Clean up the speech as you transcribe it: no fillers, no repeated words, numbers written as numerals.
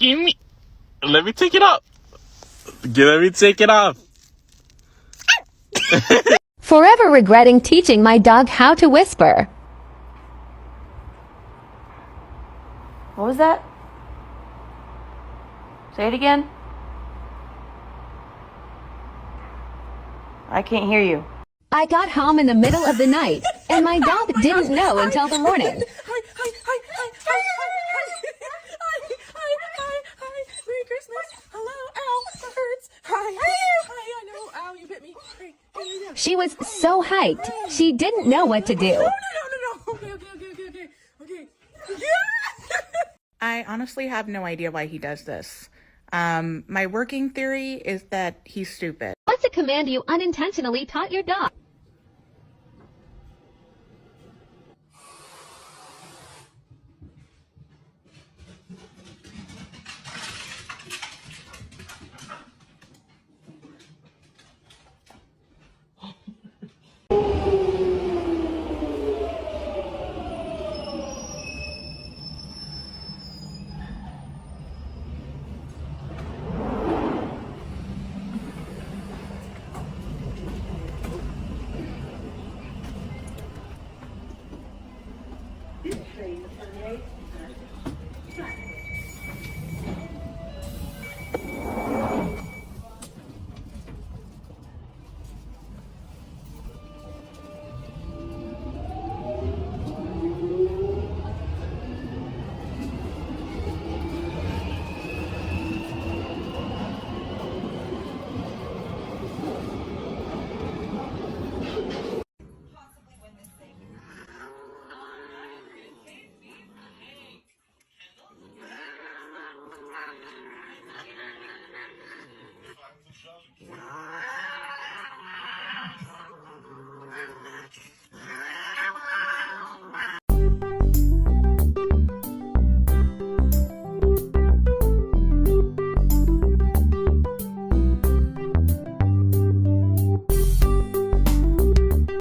gimme. Let me take it off. Let me take it off. Forever regretting teaching my dog how to whisper. What was that? Say it again. I can't hear you. I got home in the middle of the night, and my dog didn't know until the morning. Merry Christmas. Hello. Ow, that hurts. Hi, I know. Ow, you bit me. Hey, She was so hyped, she didn't know what to do. no. Okay. I honestly have no idea why he does this. My working theory is that he's stupid. What's a command you unintentionally taught your dog?